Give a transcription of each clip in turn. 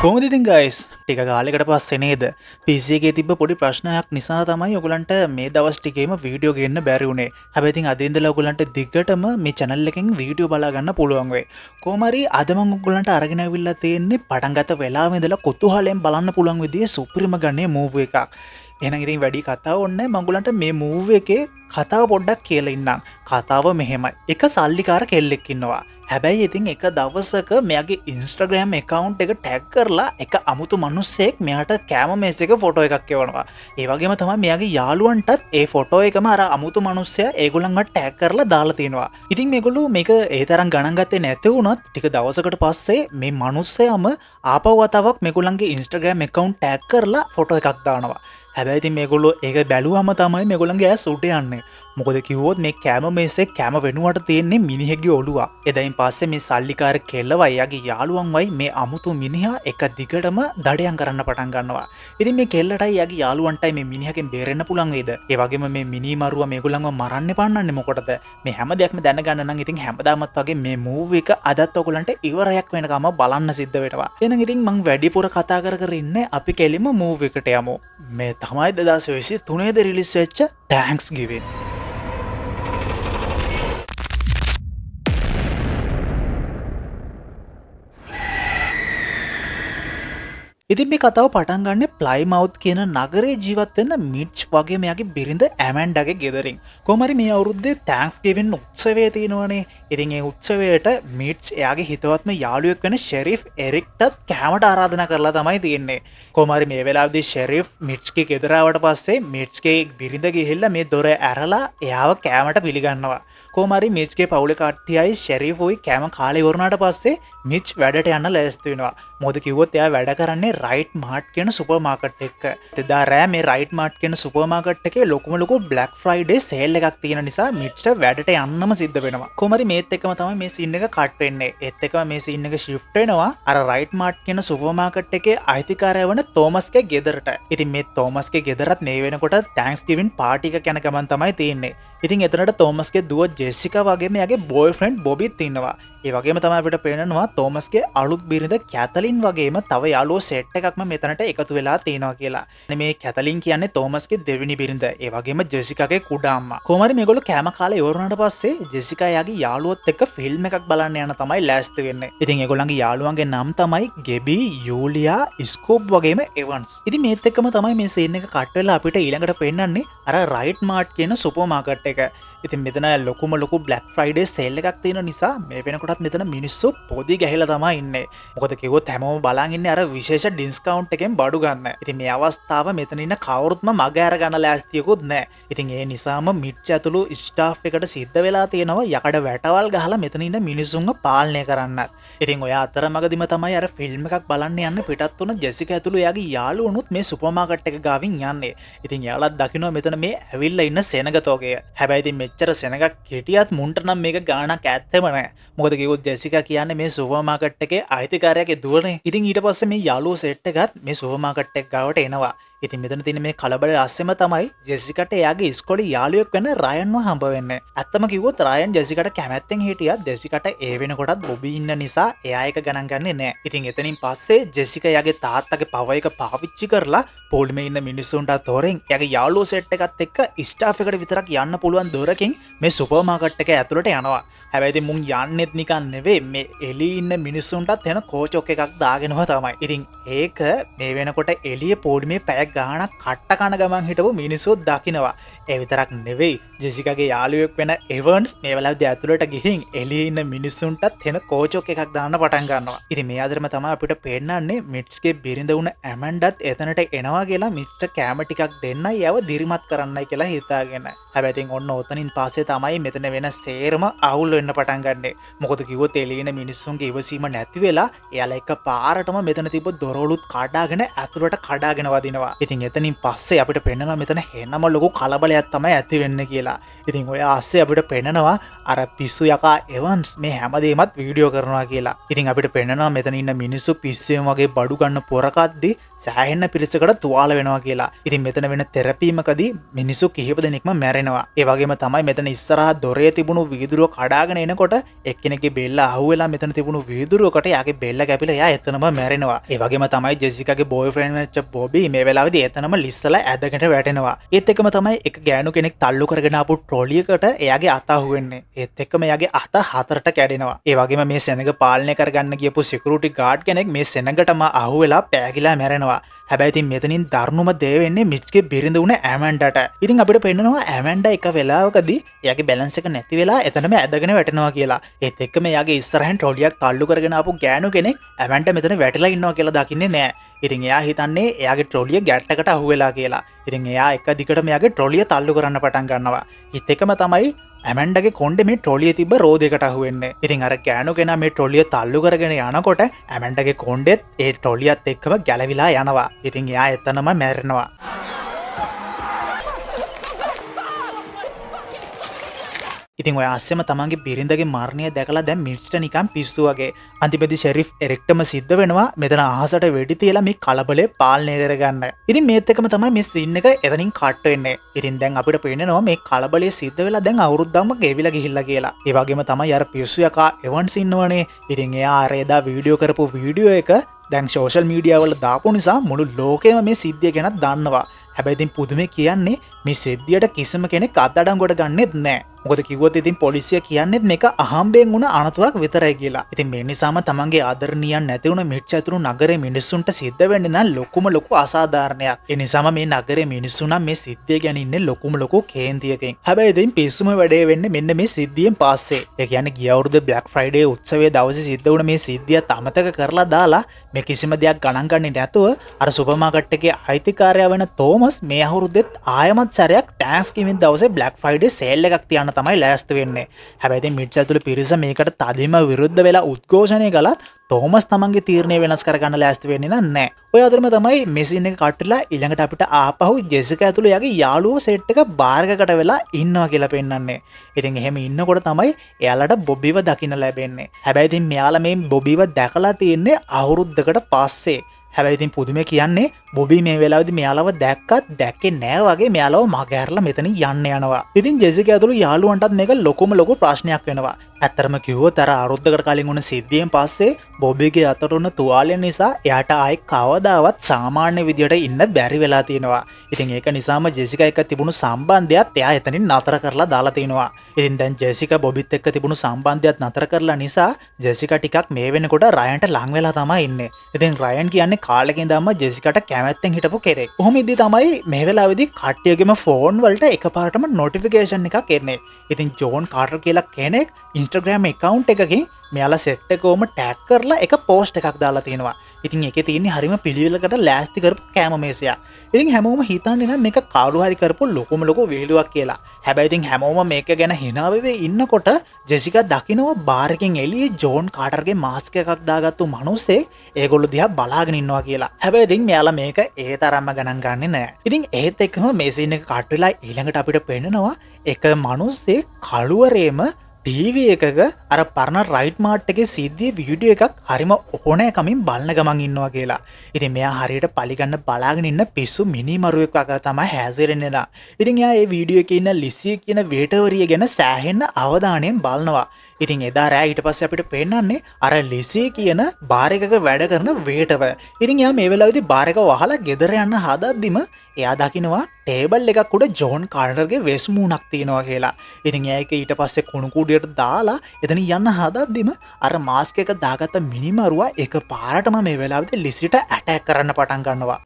කොහොමද ඉතින් ගයිස් ටික කාලයකට පස්සේ නේද PC එකේ තිබ්බ පොඩි ප්‍රශ්නයක් නිසා තමයි ඔයගලන්ට මේ දවස් ටිකේම වීඩියෝ ගේන්න බැරි වුණේ. හැබැයි ඉතින් අද ඉඳලා ඔයගලන්ට දිගටම මේ channel එකෙන් වීඩියෝ බලා ගන්න පුළුවන් වෙයි. කොහොම හරි අද මම ඔයගලන්ට අරගෙන ආවිල්ලා තියෙන්නේ පටන් ගත්ත වෙලාවෙ ඉඳලා කුතුහලයෙන් බලන්න පුළුවන් විදිහේ සුපිරිම ගන්නේ මූවි එකක්. එහෙනම් ඉතින් වැඩි කතාවක් ඕනේ නැහැ. මම ඔයගලන්ට මේ මූවි එකේ කතාව පොඩ්ඩක් කියලා ඉන්නම්. කතාව මෙහෙමයි. එක සල්ලිකාර කෙල්ලෙක් ඉන්නවා. හැබැයි ඉතින් එක දවසක මෙයාගේ ඉන්ස්ට්‍රග්‍රෑම් account එක ටැග් කරලා එක අමුතු මිනිස්සෙක් මෙයාට කැම මේස් එක ෆොටෝ එකක් එවනවා. ඒ වගේම තමයි මෙයාගේ යාළුවන්ටත් ඒ ෆොටෝ එකම අර අමුතු මිනිස්සයා ඒගොල්ලන්ව ටැග් කරලා දාලා තිනවා. ඉතින් මේගොල්ලෝ මේක ඒ තරම් ගණන් ගත්තේ නැති වුණත් ටික දවසකට පස්සේ මේ මිනිස්සයාම ආපහු වතාවක් මේගොල්ලන්ගේ ඉන්ස්ට්‍රග්‍රෑම් account ටැග් කරලා ෆොටෝ එකක් දානවා. හැබැයි ඉතින් මේගොල්ලෝ ඒක බැලුවම තමයි මේගොල්ලන්ගේ ඇස් උඩ යන්නේ. මොකද කිව්වොත් මේ කැම මේසේ කැම වෙනුවට තියෙන්නේ මිනිහෙක්ගේ ඔළුව. එදායින් පස්සේ මේ සල්ලිකාර කෙල්ලව එයාගේ යාළුවන්වයි මේ අමුතු මිනිහා එක දිගටම දඩයන් කරන්න පටන් ගන්නවා. ඉතින් මේ කෙල්ලටයි එයාගේ යාළුවන්ටයි මේ මිනිහගෙන් බේරෙන්න පුළුවන් වේද? ඒ වගේම මේ මිනි මරුවා මේගොල්ලන්ව මරන්න පන්නන්නේ මොකටද? මේ හැම දෙයක්ම දැනගන්න නම් ඉතින් හැමදාමත් වගේ මේ මූවි එක අදත් ඔයගලන්ට ඉවරයක් වෙනකම බලන්න සිද්ධ වෙනවා. එහෙනම් ඉතින් මං වැඩිපුර කතා කර ඉන්නේ අපි කෙලින්ම මූවි එකට යමු. මේ තමයි 2023 රිලීස් වෙච්ච ටැන්ක්ස් ගිවින්. ඉතින් මේ කතාව පටන් ගන්න ප්ලයිමවුත් කියන නගරේ ජීවත් වෙන්න මිච් වගේ මෙයාගේ බිරිඳ ඇමන්ඩාගේ ගෙදරින්. කොහොම හරි මේ අවුරුද්දේ තෑන්ක්ස්ගිවින් උත්සවය තියෙනවනේ. ඉතින් ඒ උත්සවයට මිච් එයාගේ හිතවත්ම යාළුවෙක් වෙන ෂෙරිෆ් එරික්ටත් කැමට ආරාධනා කරලා තමයි තියෙන්නේ. කොහොම හරි මේ වෙලාවේදී ෂෙරිෆ් මිච්ගේ ගෙදර ආවට පස්සේ මිච්ගේ බිරිඳ ගිහිල්ලා මේ දොර ඇරලා එයාව කැමට පිළිගන්නවා. කොහොම හරි මිච්ගේ පවුලේ කට්ටියයි ෂෙරිෆ්යි කැම කාලේ ඉවරනාට පස්සේ මිච් වැඩට යන්න ලෑස්ති වෙනවා. මොකද කිව්වොත් එයා වැඩ කරන්නේ රයිට් මාර්ට් කියන සුපර් මාකට් එක. එදා රෑ මේ රයිට් මාර්ට් කියන සුපර් මාකට් එකේ ලොකු බ්ලැක් ෆ්‍රයිඩේ සේල් එකක් තියෙන නිසා මිච්ට වැඩට යන්නම සිද්ධ වෙනවා. කොහොම හරි මේත් එක්කම තමයි මේ සීන් එක කට් වෙන්නේ. ඒත් එක්කම මේ සීන් එක ෂිෆ්ට් වෙනවා අර රයිට් මාර්ට් කියන සුපර් මාකට් එකේ අයිතිකාරය වන තෝමස්ගේ ගෙදරට. ඉතින් මේ තෝමස්ගේ ගෙදරත් මේ වෙනකොට තෑන්ක්ස්ගිවින් පාටි එකක් යන ගමන් තමයි තියෙන්නේ. ඉතින් එතනට තෝමස්ගේ දුව ජෙසිකා වගේම එයාගේ බොයිෆ්‍රෙන්ඩ් බොබිත් ඉන්නවා. ඒ වගේම තමයි අපිට පේනවා තෝමස්ගේ අලුත් බිරිඳ කැතලින් වගේම තව යාළුවෝ සෙට් එකක්ම මෙතනට එකතු වෙලා තියෙනවා කියලා. මේ කැතලින් කියන්නේ තෝමස්ගේ දෙවෙනි බිරිඳ. ඒ වගේම ජෙසිකාගේ කුඩා අම්මා. කොහොම හරි මේගොල්ලෝ කැම කාලේ ඉවර වුණාට පස්සේ ජෙසිකා යාගේ යාළුවොත් එක්ක ෆිල්ම් එකක් බලන්න යන තමයි ලෑස්ති වෙන්නේ. ඉතින් ඒගොල්ලන්ගේ යාළුවන්ගේ නම් තමයි ගෙබි, යූලියා, ස්කෝප් වගේම එවන්ස්. ඉතින් මේත් එක්කම තමයි මේ සීන් එක කට් වෙලා අපිට ඊළඟට පෙන්නන්නේ අර රයිට් මාර්ට් කියන සුපර් මාකට් එක. ඉතින් මෙතන ලොකු බ්ලැක් ෆ්‍රයිඩේ සේල් එකක් තියෙන නිසා මේ වෙනකොටත් මෙතන මිනිස්සු පොඩි ගැහිලා තමයි ඉන්නේ. මොකද කිව්වොත් හැමෝම බලන් ඉන්නේ අර විශේෂ ඩිස්කවුන්ට් එකෙන් බඩු ගන්න. ඉතින් මේ අවස්ථාව මෙතන ඉන්න කවුරුත්ම මග අර ගන්න ලෑස්තියකුත් නැහැ. ඉතින් ඒ නිසාම මිට් ඇතුළු ස්ටාෆ් එකට සිද්ධ වෙලා තියෙනවා යකඩ වැටවල් ගහලා මෙතන ඉන්න මිනිස්සුන්ව පාලනය කරන්නත්. ඉතින් ඔය අතරමඟදිම තමයි අර ෆිල්ම් එකක් බලන්න යන්න පිටත් වුණ ජෙසිකා ඇතුළු එයාගේ යාළුවනුත් මේ සුපර් මාකට් එක ගාවින් යන්නේ. ඉතින් එයාලත් දකිනවා මෙතන මේ ඇවිල්ලා ඉන්න සෙනගතෝගය. හැබැයි ඉතින් මෙච්චර සෙනගක් හිටියත් මුන්ට නම් මේක ගාණක් ඇත්තෙම නැහැ. මොකද කිව්වොත් ජෙසිකා කියන්නේ මේ සුපර් මාකට් එකේ අයිතිකාරයාගේ දුවනේ. ඉතින් ඊට පස්සේ මේ යාළුවෝ සෙට් එකත් මේ සුපර් මාකට් එක ගාවට එනවා. ඉතින් මෙතන තියෙන මේ කලබල අස්සෙම තමයි ජෙසිකට එයාගේ ඉස්කෝලේ යාළුවෙක් වෙන රයන්ව හම්බ වෙන්නේ. ඇත්තම කිව්වොත් රයන් ජෙසිකට කැමැත්තෙන් හිටියත් ජෙසිකට ඒ වෙනකොටත් බොබි ඉන්න නිසා එයා ඒක ගණන් ගන්නේ නැහැ. ඉතින් එතනින් පස්සේ ජෙසිකා එයාගේ තාත්තගේ පව එක පාවිච්චි කරලා පොල්මේ ඉන්න මිනිස්සුන්ට තොරෙන් එයාගේ යාළුවෝ සෙට් එකත් එක්ක ස්ටාෆ් එකට විතරක් යන්න පුළුවන් දොරකින් මේ සුපර් මාකට් එක ඇතුළට යනවා. හැබැයි ඉතින් මුන් යන්නෙත් නිකන් නෙවෙයි මේ එළියේ ඉන්න මිනිස්සුන්ටත් එන කෝචොක් එකක් දාගෙනම තමයි. ඉතින් ඒක මේ වෙනකොට එළියේ පොඩිමේ පැය ගානක් කට්ට කන ගමන් හිටපු මිනිස්සුත් දකිනවා. ඒ විතරක් නෙවෙයි ජෙසිකාගේ යාළුවෙක් වෙන එවන්ස් මේ වෙලාවේදී ඇතුළට ගිහින් එළියේ ඉන්න මිනිස්සුන්ටත් එන කෝචොක් එකක් දාන්න පටන් ගන්නවා. ඉතින් මේ අතරම තමයි අපිට පේන්නන්නේ මිට්ගේ බිරිඳ වුණ ඇමන්ඩත් එතනට එනවා කියලා මිස්ටර් කැම ටිකක් දෙන්නයි යව දිරිමත් කරන්නයි කියලා හිතාගෙන. හැබැයි ඉතින් ඔන්න ඔතනින් පස්සේ තමයි මෙතන වෙන සේරම අවුල් වෙන්න පටන් ගන්නෙ. මොකද කිව්වොත් එළියේ ඉන්න මිනිස්සුන්ගේ ඉවසීම නැති වෙලා එයාලා එක පාරටම මෙතන තිබ්බ දොරවලුත් කඩාගෙන ඇතුළට කඩාගෙන වදිනවා. ඉතින් එතනින් පස්සේ අපිට පෙන්නවා මෙතන හෙනම ලොකු කලබලයක් තමයි ඇති වෙන්නේ කියලා. ඉතින් ඔය ආස්සේ අපිට පෙන්නවා අර පිස්සු යකා එවන්ස් මේ හැමදේමත් වීඩියෝ කරනවා කියලා. ඉතින් අපිට පෙන්නවා මෙතන ඉන්න මිනිස්සු පිස්සුවෙන් වගේ බඩු ගන්න පොරකද්දි සෑහෙන්න පිරිසකට තුවාල වෙනවා කියලා. ඉතින් මෙතන වෙන තෙරපීමකදී මිනිස්සු කිහිප දෙනෙක්ම මැරෙනවා. ඒ වගේම තමයි මෙතන ඉස්සරහා දොරේ තිබුණු වීදුරුව කඩාගෙන එනකොට එක්කෙනෙක්ගේ බෙල්ල අහුවෙලා මෙතන තිබුණු වීදුරුවකට යාගේ බෙල්ල කැපිලා එයා එතනම මැරෙනවා. ඒ වගේම තමයි ජෙසිකාගේ බෝයිෆ්‍රෙන්ඩ් වෙච්ච බොබි මේ වෙලාවේදී එතනම ලිස්සලා ඇදගෙන වැටෙනවා. ඒත් එක්කම තමයි එක ගෑනු කෙනෙක් තල්ලු කරගෙන ආපු ට්‍රොලියකට එයාගේ අත අහුවෙන්නේ. ඒත් එක්කම එයාගේ අත හතරට කැඩෙනවා. ඒ වගේම මේ සෙනඟ පාලනය කරගන්න ගියපු සිකියුරිටි ගාඩ් කෙනෙක් මේ සෙනඟටම අහුවෙලා පෑගිලා මැරෙනවා. හැබැයි ඉතින් මෙතනින් දරුණුම දේ වෙන්නේ මිච්ගේ බිරිඳ වුණ ඇමන්ඩට. ඉතින් අපිට පෙන්නනවා ඇමන්ඩ එක වෙලාවකදී එයාගේ බැලන්ස් එක නැති වෙලා එතනම ඇදගෙන වැටෙනවා කියලා. ඒත් එක්කම එයාගේ ඉස්සරහින් ට්‍රොලියක් තල්ලු කරගෙන ආපු ගෑනු කෙනෙක් ඇමන්ඩ මෙතන වැටිලා ඉන්නවා කියලා දකින්නේ නැහැ. ඉතින් එයා හිතන්නේ එයාගේ ට්‍රොලිය ගැට්ටකට අහුවෙලා කියලා. ඉතින් එයා එක දිගටම එයාගේ ට්‍රොලිය තල්ලු කරන්න පටන් ගන්නවා. ඒත් එක්කම තමයි ඇමන්ඩගේ කොණ්ඩේ මේ ට්‍රොලිය තිබ්බ රෝදයකට අහුවෙන්නේ. ඉතින් අර ගෑනු කෙනා මේ ට්‍රොලිය තල්ලු කරගෙන යනකොට ඇමන්ඩගේ කොණ්ඩෙත් ඒ ට්‍රොලියත් එක්කම ගැලවිලා යනවා. ඉතින් එයා එතනම මැරෙනවා. ඉතින් ඔය අස්සෙම තමන්ගේ බිරිඳගේ මරණය දැකලා දැන් මිර්ච්ට නිකන් පිස්සු වගේ. අන්තිමේදී ෂෙරිෆ් එරික්ටම සිද්ධ වෙනවා මෙතන අහසට වෙඩි තියලා මේ කලබලේ පාලනය කරගන්න. ඉතින් මේත් එක්කම තමයි මේ සීන් එක එතනින් කට් වෙන්නේ. ඉතින් දැන් අපිට පේනවා මේ කලබලේ සිද්ධ වෙලා දැන් අවුරුද්දක්ම ගෙවිලා ගිහිල්ලා කියලා. ඒ වගේම තමයි අර පිස්සු යකා එවන්ස් ඉන්නවනේ. ඉතින් එයා අර එදා වීඩියෝ කරපු වීඩියෝ එක දැන් සෝෂල් මීඩියා වල දාපු නිසා මුළු ලෝකෙම මේ සිද්ධිය ගැන දන්නවා. හැබැයි ඉතින් පුදුමේ කියන්නේ මේ සිද්ධියට කිසිම කෙනෙක් අත්අඩංගුවට ගන්නෙත් නැහැ. මොකද කිව්වොත් ඉතින් පොලිසිය කියන්නේත් මේක අහම්බෙන් වුණ අනතුරක් විතරයි කියලා. ඉතින් මේ නිසාම තමන්ගේ ආදරණීයන් නැති වුණ මිර්ච් ඇතුළු නගරේ මිනිස්සුන්ට සිද්ධ වෙන්නේ නම් ලොකු අසාධාරණයක්. ඒ නිසාම මේ නගරේ මිනිස්සු නම් මේ සිද්ධිය ගැන ඉන්නේ ලොකු කේන්තියකින්. හැබැයි ඉතින් පිස්සුම වැඩේ වෙන්නේ මෙන්න මේ සිද්ධියෙන් පස්සේ. ඒ කියන්නේ ගිය අවුරුද්දේ බ්ලැක් ෆ්‍රයිඩේ උත්සවයේ දවසේ සිද්ධ වුණ මේ සිද්ධියත් අමතක කරලා දාලා මේ කිසිම දෙයක් ගණන් ගන්නේ නැතුව අර සුපර් මාකට් එකේ අයිතිකාරයා වෙන තෝමස් මේ අවුරුද්දෙත් ආයමත් සැරයක් තෑන්ක්ස්ගිවිං දවසේ බ්ලැක් ෆ්‍රයිඩේ සේල් එකක් තියන්න තමයි ලෑස්ති වෙන්නේ. හැබැයි ඉතින් මිර්ච් ඇතුළේ පිරිස මේකට තදින්ම විරුද්ධ වෙලා උද්ඝෝෂණය කළත් තෝමස් තමන්ගේ තීරණය වෙනස් කරගන්න ලෑස්ති වෙන්නේ නැහැ. ඔය අතරම තමයි මේ සීන් එක කට්ටලා ඊළඟට අපිට ආපහු ජෙසිකා ඇතුළේ යාගේ යාළුවෝ සෙට් එක බාර් එකකට වෙලා ඉන්නවා කියලා පෙන්වන්නේ. ඉතින් එහෙම ඉන්නකොට තමයි එයාලට බොබිව දකින්න ලැබෙන්නේ. හැබැයි ඉතින් මෙයාලා මේ බොබිව දැකලා තියෙන්නේ අවුරුද්දකට පස්සේ. හැබැයි ඉතින් පුදුමේ කියන්නේ බොබි මේ වෙලාවේදී මෙයාලව දැක්කත් දැක්කේ නෑ වගේ මෙයාලව මගහැරලා මෙතනින් යන්න යනවා. ඉතින් ජෙසිකා ඇතුළු යාළුවන්ටත් මේක ලොකු ප්‍රශ්නයක් වෙනවා. ඇත්තරම කිව්වොත් අර අවුරුද්දකට කලින් වුණ සිද්ධියෙන් පස්සේ බොබිගේ අතට උන තුවාලය නිසා එයාට ආයේ කවදාවත් සාමාන්‍ය විදියට ඉන්න බැරි වෙලා තියෙනවා. ඉතින් ඒක නිසාම ජෙසිකා එක්ක තිබුණු සම්බන්ධයත් එයා එතනින් නතර කරලා දාලා තිනවා. ඉතින් දැන් ජෙසිකා බොබිත් එක්ක තිබුණු සම්බන්ධයත් නතර කරලා නිසා ජෙසිකා ටිකක් මේ වෙනකොට රයන්ට ලං වෙලා තමයි ඉන්නේ. ඉතින් රයන් කියන්නේ කාලෙකින් ඉඳන්ම ජෙසිකාට කැමැත්තෙන් හිටපු කෙනෙක්. කොහොම ඉදි තමයි මේ වෙලාවේදී කට්ටියගේම ෆෝන් වලට එකපාරටම නොටිෆිකේෂන් එකක් එන්නේ. ඉතින් ජෝන් කාටර් කියලා කෙනෙක් Instagram account එකකින් මෙයාලා සෙට් එකවම ටැග් කරලා එක පෝස්ට් එකක් දාලා තියෙනවා. ඉතින් ඒකේ තියෙන්නේ හරිම පිළිවෙලකට ලෑස්ති කරපු කැම මේසයක්. ඉතින් හැමෝම හිතන්නේ නම් මේක කවුරු හරි කරපු ලොකු වේලුවක් කියලා. හැබැයි ඉතින් හැමෝම මේක ගැන hina වෙවේ ඉන්නකොට ජෙසිකා දකිනවා බාර් එකෙන් එළියේ ජෝන් කාටර්ගේ මාස්ක් එකක් දාගත්තු මිනිස්සෙක් ඒගොල්ලෝ දිහා බලාගෙන ඉන්නවා කියලා. හැබැයි ඉතින් මෙයාලා මේක ඒ තරම්ම ගණන් ගන්නේ නැහැ. ඉතින් ඒත් එක්කම මේ සීන් එක කට් වෙලා ඊළඟට අපිට පේනවා එක මිනිස්සෙක් කළුවරේම TV එකක අර පරණ රයිට් මාර්ට් එකේ සිද්ධියේ වීඩියෝ එකක් හරිම ඕනෑකමින් බලන ගමන් ඉන්නවා කියලා. ඉතින් මෙයා හරියට පලිගන්න බලාගෙන ඉන්න පිස්සු මිනිමරුවෙක් වගේ තමයි හැසිරෙන්නේ නා. ඉතින් එයා මේ වීඩියෝ එකේ ඉන්න ලිසි කියන වේටවරිය ගැන සෑහෙන අවධානයෙන් බලනවා. ඉතින් එදා රෑ ඊට පස්සේ අපිට පේන්නන්නේ අර ලිසි කියන බාර් එකක වැඩ කරන වේටව. ඉතින් එයා මේ වෙලාවේදී බාර් එක වහලා ගෙදර යන්න හදද්දිම එයා දකිනවා ටේබල් එකක් උඩ ජෝන් කාටර්ගේ වෙස් මූණක් තියෙනවා කියලා. ඉතින් එයා ඒක ඊට පස්සේ කුණු කුඩියට දාලා එතන යන්න හදද්දිම අර මාස්ක් එක දාගත්ත මිනිමරුවා එක පාරටම මේ වෙලාවේදී ලිසිට ඇටැක් කරන්න පටන් ගන්නවා.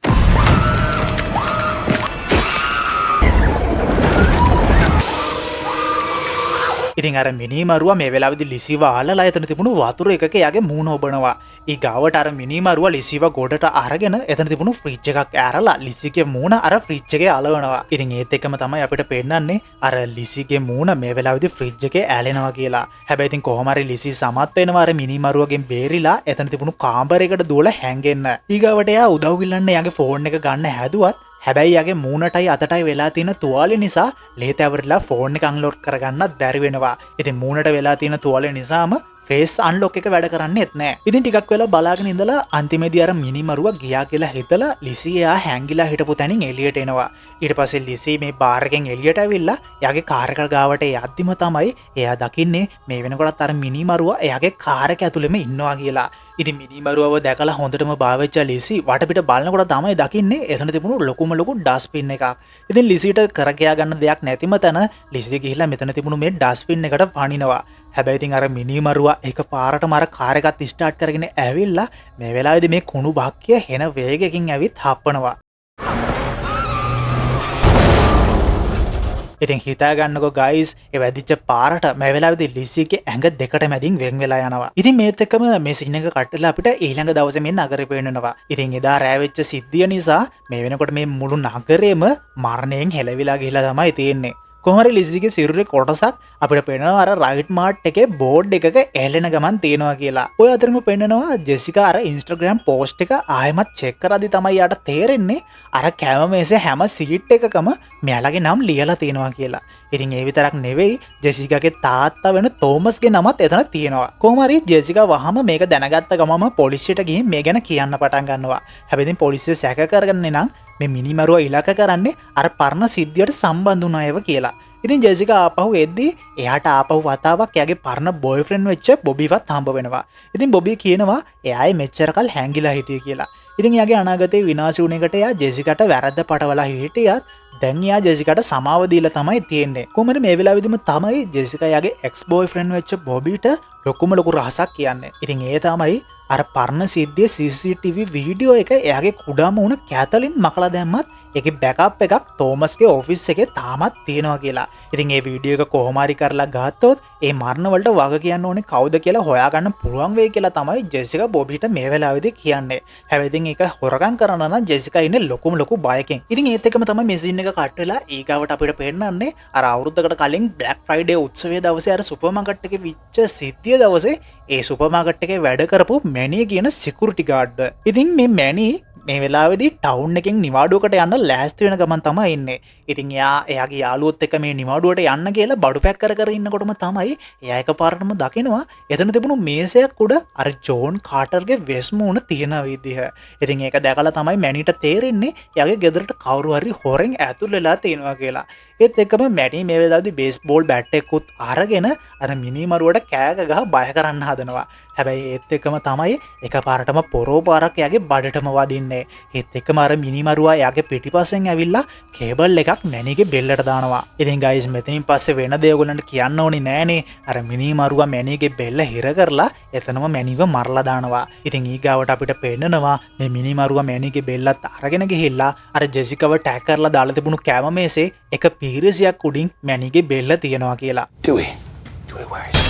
ඉතින් අර මිනිමරුවා මේ වෙලාවේදී ලිසිව අල්ලලා එතන තිබුණු වතුර එකක එයාගේ මූණ ඔබනවා. ඊ ගාවට අර මිනිමරුවා ලිසිව ගොඩට අරගෙන එතන තිබුණු ෆ්‍රිජ් එකක් ඇරලා ලිසිගේ මූණ අර ෆ්‍රිජ් එකේ අලවනවා. ඉතින් ඒත් එකම තමයි අපිට පෙන්නන්නේ අර ලිසිගේ මූණ මේ වෙලාවේදී ෆ්‍රිජ් එකේ ඇලෙනවා කියලා. හැබැයි ඉතින් කොහොම හරි ලිසි සමත් වෙනවා අර මිනිමරුවගෙන් බේරිලා එතන තිබුණු කාමරයකට දුවලා හැංගෙන්න. ඊ ගාවට එයා උදව් ඉල්ලන්න එයාගේ ෆෝන් එක ගන්න හැදුවත් හැබැයි යාගේ මූණටයි අතටයි වෙලා තියෙන තුවාලේ නිසා ලේ තැවරිලා ෆෝන් එක අන්ලෝඩ් කරගන්නත් බැරි වෙනවා. ඉතින් මූණට වෙලා තියෙන තුවාලේ නිසාම ෆේස් අන්ලොක් එක වැඩ කරන්නෙත් නෑ. ඉතින් ටිකක් වෙලා බලාගෙන ඉඳලා අන්තිමේදී අර මිනිමරුවා ගියා කියලා හිතලා ලිසි එයා හැංගිලා හිටපු තැනින් එළියට එනවා. ඊට පස්සේ ලිසි මේ බාර් එකෙන් එළියට ඇවිල්ලා එයාගේ කාර් එක ගාවට යද්දිම තමයි එයා දකින්නේ මේ වෙනකොටත් අර මිනිමරුවා එයාගේ කාර් එක ඇතුළෙම ඉන්නවා කියලා. ඉතින් මිනිමරුවව දැකලා හොඳටම භාවිච්ච ලිසි වටපිට බලනකොට තමයි දකින්නේ එතන තිබුණු ලොකුම ලොකු ඩස්ට්බින් එකක්. ඉතින් ලිසිට කරකියා ගන්න දෙයක් නැතිම තැන ලිසි ගිහිල්ලා මෙතන තිබුණු මේ ඩස්ට්බින් එකට පනිනවා. හැබැයි ඉතින් අර මිනිමරුවා එක පාරටම අර කාර් එකත් ස්ටාර්ට් කරගෙන ඇවිල්ලා මේ වෙලාවේදී මේ කුණු බක්කිය හෙන වේගයකින් ඇවිත් හප්පනවා. ඉතින් හිතාගන්නකො ගයිස් ඒ වැදිච්ච පාරට මේ වෙලාවේදී ලිසිගේ ඇඟ දෙකට මැදින් වෙන් වෙලා යනවා. ඉතින් මේත් එක්කම මේ සීන් එක කට්ටලා අපිට ඊළඟ දවසේ මේ නගරේ පේන්නනවා. ඉතින් එදා රෑ වෙච්ච සිද්ධිය නිසා මේ වෙනකොට මේ මුළු නගරේම මරණයෙන් හෙලවිලා ගිහිලා තමයි තියෙන්නේ. කොහොමරි ලිසිගේ සිරුරේ කොටසක් අපිට පේනවා අර රයිට් මාර්ට් එකේ බෝඩ් එකක ඇලෙන ගමන් තියෙනවා කියලා. ඔය අතරම පේන්නනවා ජෙසිකා අර ඉන්ස්ටාග්‍රෑම් පෝස්ට් එක ආයෙමත් චෙක් කරද්දි තමයි යාට තේරෙන්නේ අර කැම මේසේ හැම සීට් එකකම මෙයාලගේ නම් ලියලා තියෙනවා කියලා. ඉතින් ඒ විතරක් නෙවෙයි ජෙසිකාගේ තාත්තා වෙන තෝමස්ගේ නමත් එතන තියෙනවා. කොහොමරි ජෙසිකා වහම මේක දැනගත්ත ගමම පොලිසියට ගිහින් මේ ගැන කියන්න පටන් ගන්නවා. හැබැයි ඉතින් පොලිසිය සැක කරගන්නේ නම් මේ මිනිමරුවා ඉලක්ක කරන්නේ අර පරණ සිද්ධියට සම්බන්ධ වුණ අයව කියලා. ඉතින් ජෙසිකා ආපහු එද්දී එයාට ආපහු වතාවක් එයාගේ පරණ බොයිෆ්‍රෙන්ඩ් වෙච්ච බොබිවත් හම්බ වෙනවා. ඉතින් බොබි කියනවා එයායි මෙච්චර කල් හැංගිලා හිටියේ කියලා. ඉතින් එයාගේ අනාගතේ විනාශ වුණ එකට එයා ජෙසිකාට වැරද්ද පටවලා හිටියත් දැන් එයා ජෙසිකාට සමාව දීලා තමයි තියෙන්නේ. කොහොමද මේ වෙලාවෙදිම තමයි ජෙසිකා එයාගේ එක්ස් බොයිෆ්‍රෙන්ඩ් වෙච්ච බොබිට ලොකුම ලොකු රහසක් කියන්නේ. ඉතින් ඒ තමයි අර පරණ සිද්ධියේ CCTV වීඩියෝ එක එයාගේ කුඩාම වුණ කැතලින් මකලා දැම්මත් ඒකේ බෑකප් එකක් තෝමස්ගේ ඔෆිස් එකේ තාමත් තියෙනවා කියලා. ඉතින් ඒ වීඩියෝ එක කොහොම හරි කරලා ගත්තොත් ඒ මරණ වලට වග කියන්න ඕනේ කවුද කියලා හොයාගන්න පුළුවන් වෙයි කියලා තමයි ජෙසිකා බොබිට මේ වෙලාවේදී කියන්නේ. හැබැයි ඉතින් ඒක හොරගම් කරන්න නම් ජෙසිකා ඉන්නේ ලොකුම ලොකු බයකින්. ඉතින් ඒත් එක්කම තමයි මේ සීන් එක කට් වෙලා ඊගාවට අපිට පෙන්නන්නේ අර අවුරුද්දකට කලින් බ්ලැක් ෆ්‍රයිඩේ උත්සවයේ දවසේ අර සුපර් මාකට් එකේ විච්ච සිද්ධිය දවසේ ඒ සුපර් මාකට් එකේ වැඩ කරපු මැනී කියන සිකියුරිටි ගාර්ඩ්. ඉතින් මේ මැනී මේ වෙලාවේදී ටවුන් එකෙන් නිවාඩුවකට යන්න ලෑස්ති වෙන ගමන් තමයි ඉන්නේ. ඉතින් එයාගේ යාළුවොත් එක්ක මේ නිවාඩුවට යන්න කියලා බඩු පැක් කර ඉන්නකොටම තමයි එයා එකපාරටම දකිනවා එතන තිබුණු මේසයක් උඩ අර ජෝන් කාටර්ගේ වෙස්මුණ තියෙන විදිහ. ඉතින් ඒක දැකලා තමයි මැනිට තේරෙන්නේ එයාගේ ගෙදරට කවුරු හරි හොරෙන් ඇතුල් වෙලා තියෙනවා කියලා. ඒත් එක්කම මැනි මේ වෙලාවේදී බේස්බෝල් බැට් එකකුත් අරගෙන අර මිනිමරුවට කෑග ගහ බය කරන්න හදනවා. හැබැයි ඒත් එක්කම තමයි එකපාරටම පොරෝ පාරක් එයාගේ බඩටම වදින්නේ. ඒත් එක්කම අර මිනිමරුවා එයාගේ පිටිපස්සෙන් ඇවිල්ලා කේබල් එකක් මැනිගේ බෙල්ලට දානවා. ඉතින් ගයිස් මෙතනින් පස්සේ වෙන දේ ඔයගොල්ලන්ට කියන්න ඕනේ නෑනේ. අර මිනිමරුවා මැනිගේ බෙල්ල හිර කරලා එතනම මැනිව මරලා දානවා. ඉතින් ඊගාවට අපිට පේන්නනවා මේ මිනිමරුවා මැනිගේ බෙල්ලත් අරගෙන ගිහිල්ලා අර ජෙසිකව ටැග් කරලා දාලා තිබුණු කැම මේසේ එක පීරසියක් උඩින් මැනිගේ බෙල්ල තියනවා කියලා. Do it where is it?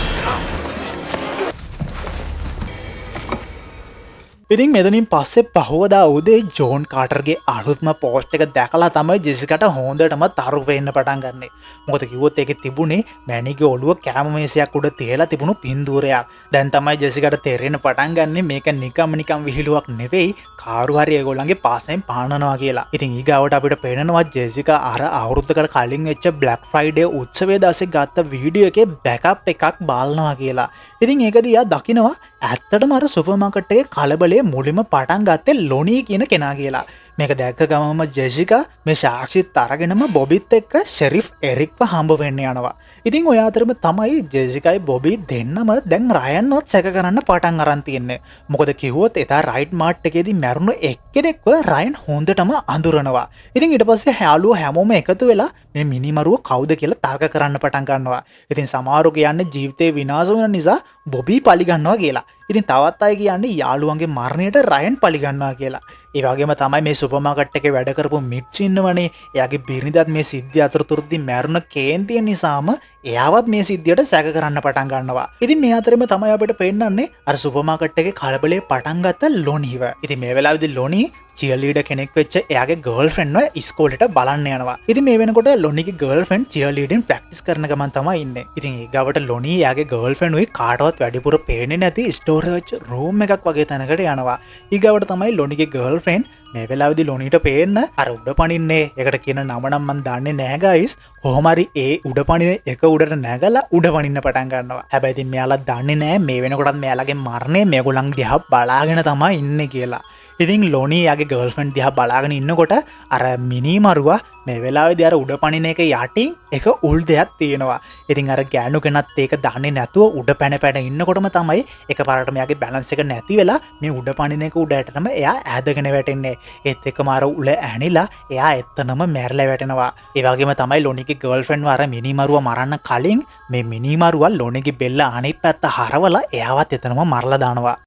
ඉතින් මෙතනින් පස්සේ පහුවදා උදේ ජෝන් කාටර්ගේ අලුත්ම පෝස්ට් එක දැකලා තමයි ජෙසිකාට හොඳටම තරු වෙන්න පටන් ගන්නෙ. මොකද කිව්වොත් ඒකේ තිබුණේ මැනිගේ ඔළුව කැම මේසයක් උඩ තියලා තිබුණු පින්තූරයක්. දැන් තමයි ජෙසිකාට තේරෙන්න පටන් ගන්නෙ මේක නිකම් විහිළුවක් නෙවෙයි කාරු හරි ඒගොල්ලන්ගේ පාසෙන් පානනවා කියලා. ඉතින් ඊගාවට අපිට පේනවා ජෙසිකා අර අවුරුද්දකට කලින් වෙච්ච බ්ලැක් ෆ්‍රයිඩේ උත්සවයේ දවසේ ගත්ත වීඩියෝ එකේ බෑකප් එකක් බලනවා කියලා. ඉතින් ඒකදී එයා දකිනවා ඇත්තටම අර සුපර් මාකට් එකේ කලබලේ මුලින්ම පටන් ගත්තේ ලොනී කියන කෙනා කියලා. මේක දැක්ක ගමම ජෙසිකා මේ සාක්ෂිත් අරගෙනම බොබිත් එක්ක ෂෙරිෆ් එරික්ව හම්බ වෙන්න යනවා. ඉතින් ඔය අතරම තමයි ජෙසිකයි බොබි දෙන්නම දැන් රයන්වත් සැක කරන්න පටන් අරන් තියෙන්නේ. මොකද කිව්වොත් එදා රයිට් මාර්ට් එකේදී මැරුණු එක්කෙනෙක්ව රයන් හොඳටම අඳුරනවා. ඉතින් ඊට පස්සේ යාළුවෝ හැමෝම එකතු වෙලා මේ මිනිමරුව කවුද කියලා තර්ක කරන්න පටන් ගන්නවා. ඉතින් සමහරු කියන්නේ ජීවිතේ විනාශ වෙන නිසා බොබි පලි ගන්නවා කියලා. ඉතින් තවත් අය කියන්නේ යාළුවන්ගේ මරණයට රයන් පලි ගන්නවා කියලා. ඒ වගේම තමයි මේ සුපර් මාකට් එකේ වැඩ කරපු මිට්ච් ඉන්නවනේ. එයාගේ බිරිඳත් මේ සිද්ධිය අතරතුරදී මැරුණ කේන්තිය නිසාම එයාවත් මේ සිද්ධියට සැක කරන්න පටන් ගන්නවා. ඉතින් මේ අතරෙම තමයි අපිට පෙන්නන්නේ අර සුපර් මාකට් එකේ කලබලේ පටන් ගත්ත ලොනිව. ඉතින් මේ වෙලාවේදී ලොනි චියර්ලීඩර් කෙනෙක් වෙච්ච එයාගේ ගර්ල්ෆ්‍රෙන්ඩ්ව ඉස්කෝලේට බලන්න යනවා. ඉතින් මේ වෙනකොට ලොනිගේ ගර්ල්ෆ්‍රෙන්ඩ් චියර්ලීඩින් ප්‍රැක්ටිස් කරන ගමන් තමයි ඉන්නේ. ඉතින් ඊගාවට ලොනි එයාගේ ගර්ල්ෆ්‍රෙන්ඩ් උයි කාටවත් වැඩිපුර පේන්නේ නැති ස්ටෝර් වෙච්ච රූම් එකක් වගේ තැනකට යනවා. ඊගාවට තමයි ලොනිගේ ගර්ල්ෆ්‍රෙන්ඩ් මේ වෙලාවෙදි ලොනිට පේන්න අර උඩ පනින්නේ එකට කියන නම නම් මන් දන්නේ නැහැ ගයිස්. කොහොමරි ඒ උඩ පනින එක උඩට නැගලා උඩ පනින්න පටන් ගන්නවා. හැබැයි ඉතින් මෙයාලා දන්නේ නැහැ මේ වෙනකොටත් මෙයාලගේ මරණය මේගොල්ලන් දිහා බලාගෙන තමයි ඉන්නේ කියලා. ඉතින් ලොනි යාගේ ගර්ල්ෆ්‍රෙන්ඩ් දිහා බලාගෙන ඉන්නකොට අර මිනි මරුවා මේ වෙලාවේදී අර උඩ පනින එක යටින් එක උල් දෙයක් තියෙනවා. ඉතින් අර ගෑනු කෙනත් ඒක දන්නේ නැතුව උඩ පැන පැන ඉන්නකොටම තමයි එකපාරට මෙයාගේ බැලන්ස් එක නැති වෙලා මේ උඩ පනින එක උඩටම එයා ඈදගෙන වැටෙන්නේ. ඒත් එක්කම අර උල ඇනිලා එයා එතනම මැරලා වැටෙනවා. ඒ වගේම තමයි ලොනිගේ ගර්ල්ෆ්‍රෙන්ඩ්ව අර මිනි මරුවා මරන්න කලින් මේ මිනි මරුවා ලොනිගේ බෙල්ල අනිත් පැත්ත හරවලා එයාවත් එතනම මරලා දානවා.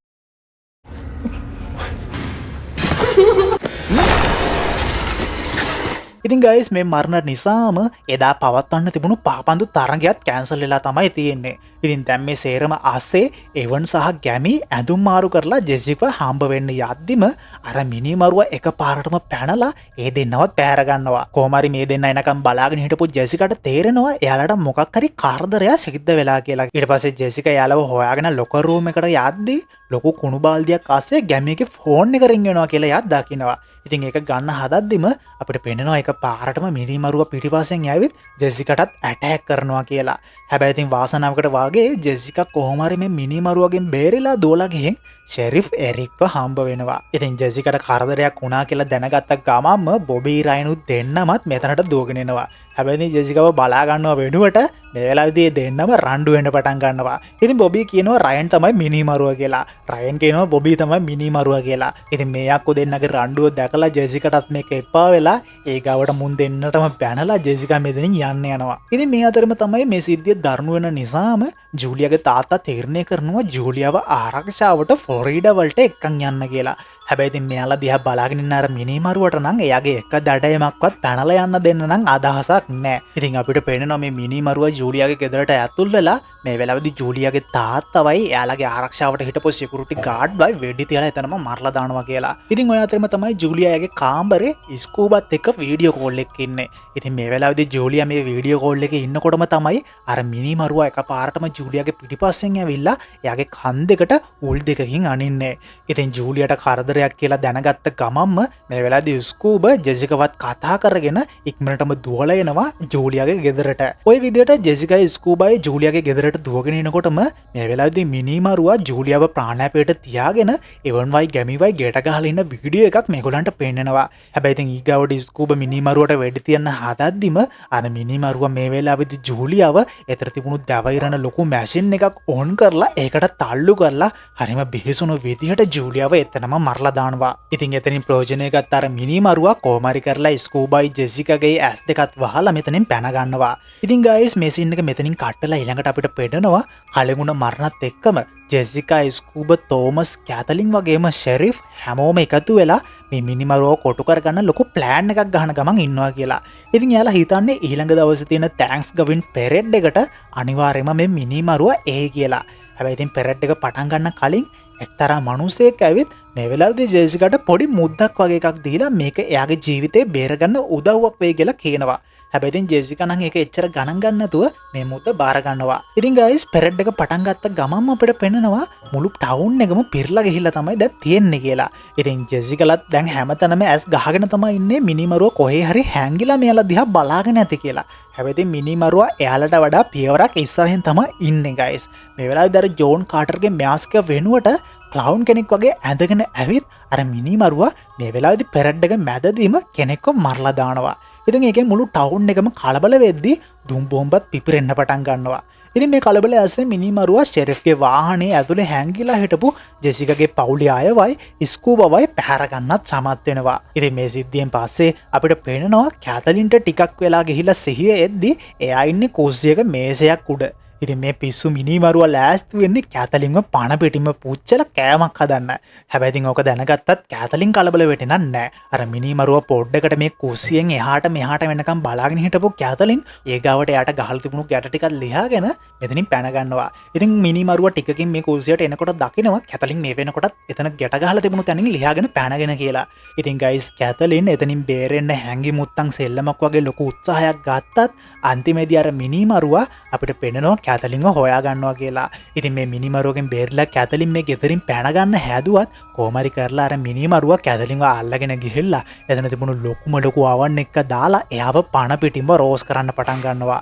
ඉතින් ගයිස් මේ මරණ නිසාම එදා පවත්වන්න තිබුණු පාපන්දු තරගයත් කැන්සල් වෙලා තමයි තියෙන්නේ. ඉතින් දැන් මේ සේරම ආස්සේ එවන් සහ ගැමි ඇඳුම් මාරු කරලා ජෙසික හම්බ වෙන්න යද්දිම අර මිනි මරුවා එකපාරටම පැනලා ඒ දෙන්නවත් පැහැර ගන්නවා. කොහොම හරි මේ දෙන්න එනකම් බලාගෙන හිටපු ජෙසිකට තේරෙනවා එයාලට මොකක් හරි කාර්දරයක් සිද්ධ වෙලා කියලා. ඊට පස්සේ ජෙසික එයාලව හොයාගෙන ලොකර් රූම් එකට යද්දි ලොකු කුණු බාල්දියක් ආස්සේ ගැමියගේ ෆෝන් එක රින් වෙනවා කියලා එයා දකිනවා. ඉතින් ඒක ගන්න හදද්දිම අපිට පෙනෙනවා එක පාරටම මිනි මරුවා පිටිපස්සෙන් ඇවිත් ජෙසිකටත් ඇටැක් කරනවා කියලා. හැබැයි ඉතින් වාසනාවකට වාගේ ජෙසිකා කොහොම හරි මේ මිනි මරුවගෙන් බේරිලා දුවලා ගිහින් ෂෙරිෆ් එරික්ව හම්බ වෙනවා. ඉතින් ජෙසිකට කරදරයක් වුණා කියලා දැනගත්ත ගමන්ම බොබී රයනුත් දෙන්නමත් මෙතනට දුවගෙන එනවා. හැබැයි ජෙසිකව බලා ගන්නවා වෙනුවට මේ වෙලාවේදී දෙන්නම රණ්ඩු වෙන්න පටන් ගන්නවා. ඉතින් බොබී කියනවා රයන් තමයි මිනි මරුවා කියලා. රයන් කියනවා බොබී තමයි මිනි මරුවා කියලා. ඉතින් මේ අක්කෝ දෙන්නගේ රණ්ඩුව දැකලා ජෙසිකටත් මේක එපා වෙලා ඒ ගාවට මුන් දෙන්නටම පැනලා ජෙසිකා මෙතනින් යන්න යනවා. ඉතින් මේ අතරම තමයි මේ සිද්ධිය දරුණු වෙන නිසාම ජූලියාගේ තාත්තා තීරණය කරනවා ජූලියාව ආරක්ෂාවට ෆ්ලොරිඩා වලට එක්කන් යන්න කියලා. හැබැයි ඉතින් මෙයාලා දිහා බලාගෙන ඉන්න අර මිනි මරුවට නම් එයාගේ එක දඩයමක්වත් පැනලා යන්න දෙන්න නම් අදහසක් නැහැ. ඉතින් අපිට පේනවා මේ මිනි මරුවා ජූලියාගේ ගෙදරට ඇතුල් වෙලා මේ වෙලාවේදී ජූලියාගේ තාත්තවයි එයාලගේ ආරක්ෂාවට හිටපු සිකියුරිටි ගාඩ්වයි වෙඩි තියලා එතනම මරලා දානවා කියලා. ඉතින් ඔය අතරම තමයි ජූලියාගේ කාමරේ ස්කූබත් එක්ක වීඩියෝ කෝල් එකක් ඉන්නේ. ඉතින් මේ වෙලාවේදී ජූලියා මේ වීඩියෝ කෝල් එකේ ඉන්නකොටම තමයි අර මිනි මරුවා එකපාරටම ජූලියාගේ පිටිපස්සෙන් ඇවිල්ලා එයාගේ කන් දෙකට උල් දෙකකින් අනින්නේ. ඉතින් ජූලියාට කරදරයක් කියලා දැනගත්ත ගමන්ම මේ වෙලාවේදී ස්කූබ ජෙසිකවත් කතා කරගෙන ඉක්මනටම දුවලා එනවා ජූලියාගේ ගෙදරට. ওই විදිහට ජෙසිකා ස්කූබයි ජූලියාගේ ගෙදරට දුවගෙන එනකොටම මේ වෙලාවේදී මිනි මරුවා ජූලියාව ප්‍රාණාපයට තියාගෙන එවන්වයි ගැමිවයි ගෙට ගහලා ඉන්න වීඩියෝ එකක් මේගොල්ලන්ට පෙන්නනවා. හැබැයි ඉතින් ඊගාවට ස්කූබ මිනි මරුවට වෙඩි තියන්න හදද්දිම අර මිනි මරුවා මේ වෙලාවේදී ජූලියාව එතර තිබුණු දවයිරන ලොකු මැෂින් එකක් ඔන් කරලා ඒකට තල්ලු කරලා හරිම බිහිසුණු විදිහට ජූලියාව එතනම මරලා දානවා. ඉතින් එතනින් ප්‍රයෝජනය ගත්ත අර මිනි මරුවා කොහොමරි කරලා ස්කූබයි ජෙසිකාගේ ඇස් දෙකත් වහලා මෙතනින් පැන ගන්නවා. ඉතින් ගයිස් මේ සීන් එක මෙතනින් කට්ටලා ඊළඟට අපිට පේනවා කලගුණ මරණත් එක්කම ජෙසිකා ස්කූබ තෝමස් කැතලින් වගේම ෂෙරිෆ් හැමෝම එකතු වෙලා මේ මිනි මරුවා කොටු කරගන්න ලොකු ප්ලෑන් එකක් ගහන ගමන් ඉන්නවා කියලා. ඉතින් එයාලා හිතන්නේ ඊළඟ දවසේ තියෙන තෑන්ක්ස් ගවින් පෙරෙඩ් එකට අනිවාර්යයෙන්ම මේ මිනි මරුවා එයි කියලා. හැබැයි ඉතින් පෙරෙඩ් එක පටන් ගන්න කලින් එක්තරා මනුස්සයෙක් ඇවිත් මේ වෙලාවේදී ජෙසිකාට පොඩි මුද්දක් වගේ එකක් දීලා මේක එයාගේ ජීවිතේ බේරගන්න උදව්වක් වෙයි කියලා කියනවා. හැබැයි ඉතින් ජෙසිකා නම් ඒක එච්චර ගණන් ගන්න නැතුව මේ මුද්ද බාර ගන්නවා. ඉතින් ගයිස් පෙරෙඩ් එක පටන් ගත්ත ගමන්ම අපිට පෙන්නනවා මුළු ටවුන් එකම පිරලා ගිහිල්ලා තමයි දැන් තියෙන්නේ කියලා. ඉතින් ජෙසිකලත් දැන් හැමතැනම ඇස් ගහගෙන තමයි ඉන්නේ මිනි මරුවා කොහේ හරි හැංගිලා මෙයාලා දිහා බලාගෙන ඇති කියලා. හැබැයි ඉතින් මිනි මරුවා එයාලට වඩා පියවරක් ඉස්සරහින් තමයි ඉන්නේ ගයිස්. මේ වෙලාවේදී අර ජෝන් කාටර්ගේ මාස්ක් වෙනුවට ක්ලවුන් කෙනෙක් වගේ ඇඳගෙන ඇවිත් අර මිනි මරුවා මේ වෙලාවේදී පෙරෙඩ් එක මැදදීම කෙනෙක්ව මරලා දානවා. ඉතින් ඒකේ මුළු ටවුන් එකම කලබල වෙද්දී දුම් බෝම්බත් පිපිරෙන්න පටන් ගන්නවා. ඉතින් මේ කලබල ඇස්සේ මිනි මරුවා ෂෙරිෆ්ගේ වාහනේ ඇතුලේ හැංගිලා හිටපු ජෙසිකාගේ පවුලේ අයවයි ස්කූබවයි පැහැර ගන්නත් සමත් වෙනවා. ඉතින් මේ සිද්ධියෙන් පස්සේ අපිට පේනවා කැතලින්ට ටිකක් වෙලා ගිහිල්ලා සිහිය එද්දී එයා ඉන්නේ කුස්සියක මේසයක් උඩ. ඉතින් මේ පිස්සු මිනි මරුවා ලෑස්ති වෙන්නේ කැතලින්ව පණ පිටින්ම පුච්චලා කෑමක් හදන්න. හැබැයි ඉතින් ඕක දැනගත්තත් කැතලින් කලබල වෙන්නේ නැහැ. අර මිනි මරුවා පොඩ්ඩකට මේ කුස්සියෙන් එහාට මෙහාට වෙනකම් බලාගෙන හිටපු කැතලින් ඒ ගාවට එයාට ගහලා තිබුණු ගැට ටිකක් ලියාගෙන මෙතනින් පැන ගන්නවා. ඉතින් මිනි මරුවා ටිකකින් මේ කුස්සියට එනකොට දකිනවා කැතලින් මේ වෙනකොටත් එතන ගැට ගහලා තිබුණු තැනින් ලියාගෙන පැනගෙන කියලා. ඉතින් ගයිස් කැතලින් එතනින් බේරෙන්න හැංගි මුත්තන් සෙල්ලමක් වගේ ලොකු උත්සාහයක් ගත්තත් අන්තිමේදී අර මිනි මරුවා අපිට පෙන්නනවා කැතලින්ව හොයා ගන්නවා කියලා. ඉතින් මේ මිනිමරුවගෙන් බේරලා කැතලින් මේ ගෙදරින් පැනගන්න හැදුවත් කොහොමරි කරලා අර මිනිමරුවා කැතලින්ව අල්ලගෙන ගිහිල්ලා එතන තිබුණු ලොකුම ලොකු අවන් එක්ක දාලා එයාව පණ පිටින්ම රෝස් කරන්න පටන් ගන්නවා.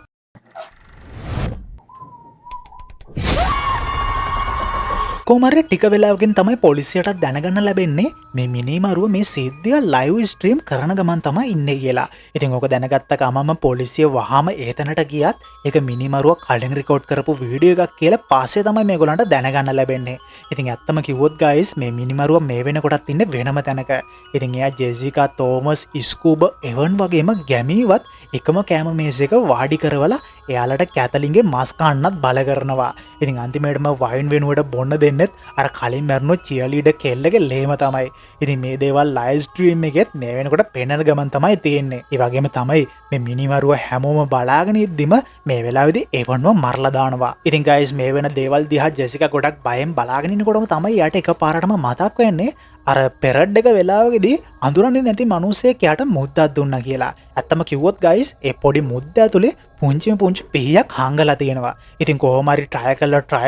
කොමර ටික වෙලාවකින් තමයි පොලිසියට දැනගන්න ලැබෙන්නේ මේ මිනිමරුව මේ සිද්ධිය ලයිව් ස්ට්‍රීම් කරන ගමන් තමයි ඉන්නේ කියලා. ඉතින් ඕක දැනගත්ත ගමම පොලිසිය වහාම ඒතනට ගියත් ඒක මිනිමරුව කලින් රෙකෝඩ් කරපු වීඩියෝ එකක් කියලා පස්සේ තමයි මේගොල්ලන්ට දැනගන්න ලැබෙන්නේ. ඉතින් ඇත්තම කිව්වොත් ගයිස් මේ මිනිමරුව මේ වෙනකොටත් ඉන්නේ වෙනම තැනක. ඉතින් එයා ජෙසිකා, තෝමස්, ස්කූබ එවන් වගේම ගැමීවත් එකම කෑම මේස එක වාඩි කරවලා එයාලට කැතලින්ගේ මස් කන්නත් බල කරනවා. ඉතින් අන්තිමේටම වයින් වෙනුවට බොන්න දෙන්නෙත් අර කලින් මැරුණු චියර්ලීඩර් කෙල්ලගේ ලේම තමයි. ඉතින් මේ දේවල් ලයිව් ස්ට්‍රීම් එකෙත් මේ වෙනකොට පෙනෙන ගමන් තමයි තියෙන්නේ. ඒ වගේම තමයි මේ මිනිමරුව හැමෝම බලාගෙන ඉද්දිම මේ වෙලාවේදී එවන්ව මරලා දානවා. ඉතින් ගයිස් මේ වෙන දේවල් දිහා ජෙසිකා ගොඩක් බයෙන් බලාගෙන ඉන්නකොටම තමයි යාට එකපාරටම මතක් වෙන්නේ අර පෙරඩ් එක වෙලාවකදී අඳුරන්නේ නැති මිනිස්සෙක් යාට මුද්දක් දුන්නා කියලා. ඇත්තම කිව්වොත් ගයිස් ඒ පොඩි මුද්ද ඇතුලේ පුංචි පිහියක් හංගලා තියෙනවා. ඉතින් කොහොම හරි try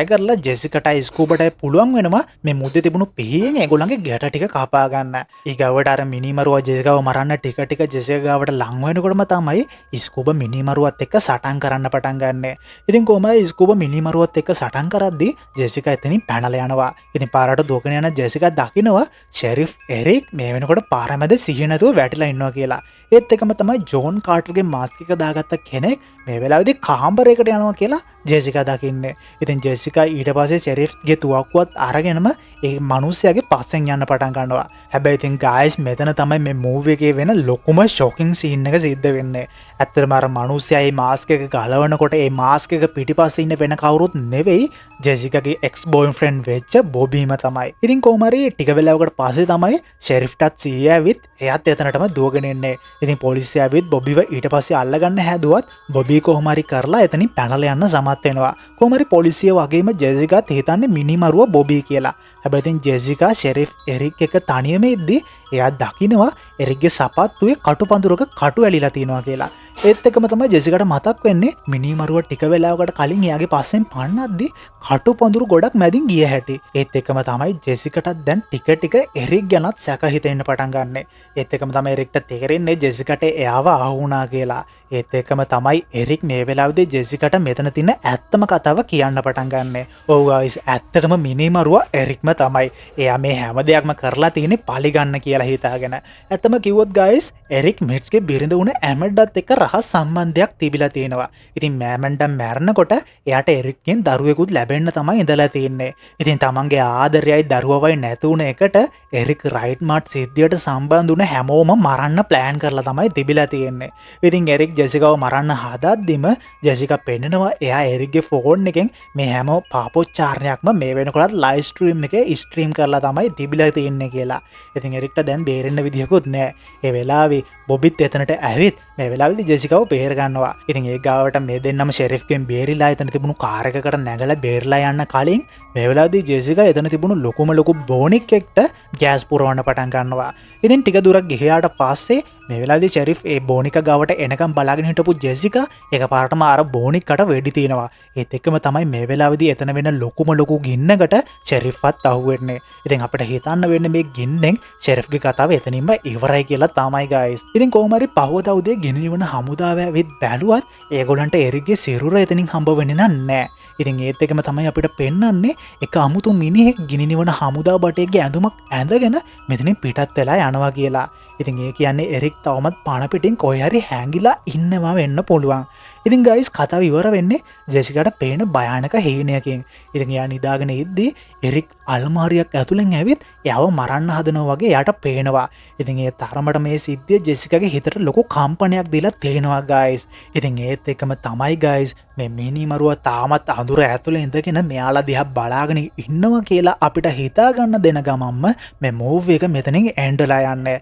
කරලා ජෙසිකාටයි ස්කූබටයි පුළුවන් වෙනවා මේ මුද්දේ තිබුණු පිහියෙන් ඒගොල්ලන්ගේ ගැට ටික කපා ගන්න. ඊගවට අර මිනිමරුවා ජෙසිකාව මරන්න ටික ජෙසිකා ගාවට ලං වෙනකොටම තමයි ස්කූබ මිනිමරුවත් එක්ක සටන් කරන්න පටන් ගන්නෙ. ඉතින් කොහොම හරි ස්කූබ මිනිමරුවත් එක්ක සටන් කරද්දී ජෙසිකා එතනින් පැනලා යනවා. ඉතින් පාරට දුවගෙන යන ජෙසිකා දකිනවා ෂෙරිෆ් එරික් මේ වෙනකොට පාර මැද සිහිය නැතුව වැටිලා ඉන්නවා කියලා. ඒත් එකම තමයි ජෝන් කාටර්ගේ මාස්ක් එක දාගත්ත කෙනෙක් මේ වෙලාවේදී කාමරයකට යනවා කියලා ජෙසිකා දකින්නේ. ඉතින් ජෙසිකා ඊට පස්සේ ෂෙරිෆ්ගේ තුවක්කුවත් අරගෙනම ඒ මිනිහයාගේ පස්සෙන් යන්න පටන් ගන්නවා. හැබැයි ඉතින් ගායිස් මෙතන තමයි මේ මූවි එකේ වෙන ලොකුම ෂොකින් සීන් එක සිද්ධ වෙන්නේ. ඇත්තටම අර මිනිහයා මේ මාස්ක් එක ගලවනකොට ඒ මාස්ක් එක පිටිපස්සේ ඉන්න වෙන කවුරුත් නෙවෙයි ජෙසිකාගේ එක්ස් බොයිෆ්‍රෙන්ඩ් වෙච්ච බොබීම තමයි. ඉතින් කොහොම හරි ටික වෙලාවකට පස්සේ තමයි ෂෙරිෆ්ටත් සීය ඇවිත් එයාත් එතනටම දුවගෙන එන්නේ. ඉතින් පොලිසිය ඇවිත් බොබීව ඊට පස්සේ අල්ලගන්න හැදුවත් බොබී කොහොම හරි කරලා එතනින් පැනලා යන්න සමත් වෙනවා. කොහොම හරි පොලිසිය වගේම ජෙසිකාත් හිතන්නේ මිනිමරුව බොබී කියලා. හැබැයි ඉතින් ජෙසිකා ෂෙරිෆ් එරික් එක තනියම ඉද්දි එයා දකිනවා එරික්ගේ සපත්තුවේ කටුපඳුරක කටු ඇලිලා තියෙනවා කියලා. ඒත් එකම තමයි ජෙසිකාට මතක් වෙන්නේ මිනිමරුව ටික වෙලාවකට කලින් එයාගේ පස්සෙන් පන්නද්දි කටුපඳුරු ගොඩක් මැදින් ගිය හැටි. ඒත් එකම තමයි ජෙසිකාටත් දැන් ටික එරික් ගැනත් සැක හිතෙන්න පටන් ගන්නෙ. ඒත් එකම තමයි එරික්ට තේරෙන්නේ ජෙසිකාට එයාව අහුණා කියලා. ඒත් එකම තමයි එරික් මේ වෙලාවේදී ජෙසිකාට මෙතන තියෙන ඇත්තම කතාව කියන්න පටන් ගන්නෙ. ඔව් ගයිස් ඇත්තටම මිනිමරුව එරික්ම තමයි. එයා මේ හැම දෙයක්ම කරලා තියෙන්නේ පලි ගන්න කියලා හිතාගෙන. ඇත්තම කිව්වොත් ගයිස් එරික් මිට්ස්ගේ බිරිඳ වුණ ඇමඩ්ඩත් එක්ක රහස් සම්බන්ධයක් තිබිලා තියෙනවා. ඉතින් මෑමන්ඩා මැරෙනකොට එයාට එරික්ගෙන් දරුවෙකුත් ලැබෙන්න තමයි ඉඳලා තියෙන්නේ. ඉතින් තමන්ගේ ආදරයයි දරුවවයි නැති වුණ එකට එරික් රයිට් මාර්ට් සිද්ධියට සම්බන්ධ වුණ හැමෝම මරන්න ප්ලෑන් කරලා තමයි තිබිලා තියෙන්නේ. ඉතින් එරික් ජෙසිකාව මරන්න හදද්දිම ජෙසිකා පෙන්නනවා එයා එරික්ගේ ෆෝන් එකෙන් මේ හැම පාපොච්චාරණයක්ම මේ වෙනකොටත් ලයිව් ස්ට්‍රීම් එකේ ස්ට්‍රීම් කරලා තමයි තිබිලා තියෙන්නේ කියලා. ඉතින් එරික්ට දැන් බේරෙන්න විදිහකුත් නැහැ. ඒ වෙලාවේ බොබිත් එතනට ඇවිත් මේ වෙලාවේදී ජෙසිකාව බේර ගන්නවා. ඉතින් ඒ ගාවට මේ දෙන්නම ෂෙරිෆ්ගෙන් බේරිලා එතන තිබුණු කාර් එකකට නැගලා බේරලා යන්න කලින් මේ වෙලාවේදී ජෙසිකා එතන තිබුණු ලොකු බෝනික් එක්ට ගෑස් පුරවන්න පටන් ගන්නවා. ඉතින් ටික දුරක් ගිහාට පස්සේ මේ වෙලාවේදී ෂෙරිෆ් ඒ බෝනික ගාවට එනකම් බලාගෙන හිටපු ජෙසිකා එකපාරටම අර බෝනික්කට වෙඩි තියනවා. ඒත් එක්කම තමයි මේ වෙලාවේදී එතන වෙන ලොකු ගින්නකට ෂෙරිෆ්වත් අහුවෙන්නේ. ඉතින් අපිට හිතන්න වෙන්නේ මේ ගින්නෙන් ෂෙරිෆ්ගේ කතාව එතනින්ම ඉවරයි කියලා තමයි ගයිස්. ඉතින් කොහොම හරි පහවදා උදේ ගිනිවන හමුදාව ඇවිත් බැලුවත් ඒගොල්ලන්ට එරික්ගේ සිරුර එතනින් හම්බ වෙන්නේ නැහැ. ඉතින් ඒත් එකම තමයි අපිට පෙන්වන්නේ එක අමුතු මිනිහෙක් ගිනිනිවන හමුදා බටේගේ ඇඳුමක් ඇඳගෙන මෙතනින් පිටත් වෙලා යනවා කියලා. ඉතින් ඒ කියන්නේ එරික් තවමත් පණ පිටින් කොහේ හරි හැංගිලා ඉන්නවා වෙන්න පුළුවන්. ඉතින් ගයිස් කතාව ඉවර වෙන්නේ ජෙසිකාට පේන භයානක හීනයකින්. ඉතින් එයා නිදාගෙන ඉද්දි එරික් අල්මාරියක් ඇතුලෙන් ඇවිත් එයාව මරන්න හදනවා වගේ එයාට පේනවා. ඉතින් ඒ තරමට මේ සිද්ධිය ජෙසිකාගේ හිතට ලොකු කම්පනයක් දීලා තියෙනවා ගයිස්. ඉතින් ඒත් එකම තමයි ගයිස් මේ මිනිමරුවා තාමත් අඳුර ඇතුලේ ඉඳගෙන මෙයාලා දිහා බලාගෙන ඉන්නවා කියලා අපිට හිතා ගන්න දෙන ගමන්ම මේ මූවි එක මෙතනින් එන්ඩ්ලා යන්නේ.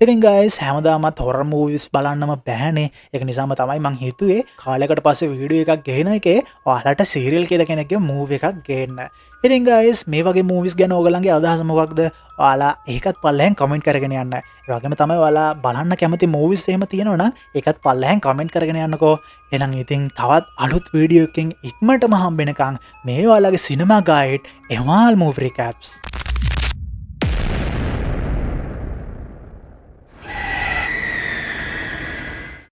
ඉතින් ගයිස් හැමදාමත් හොර මූවිස් බලන්නම බෑනේ එක නිසාම තමයි මං හිතුවේ කාලෙකට පස්සේ වීඩියෝ එකක් ගෙන එකේ ඔයාලට සීරියල් කියල කෙනෙක්ගේ මූව එකක් ගන්න. ඉතින් ගයිස් මේ වගේ මූවිස් ගැන ඕගලන්ගේ අදහසමක්ද ඔයාලා ඒකත් පල්ලහැන් කමෙන්ට් කරගෙන යන්න. ඒ වගේම තමයි ඔයාලා බලන්න කැමති මූවිස් එහෙම තියෙනවනම් ඒකත් පල්ලහැන් කමෙන්ට් කරගෙන යන්නකෝ. එහෙනම් ඉතින් තවත් අලුත් වීඩියෝ එකකින් ඉක්මනටම හම්බෙනකන් මේ ඔයාලගේ සිනමා ගයිඩ් එමාල් මූවි රිකැප්ස්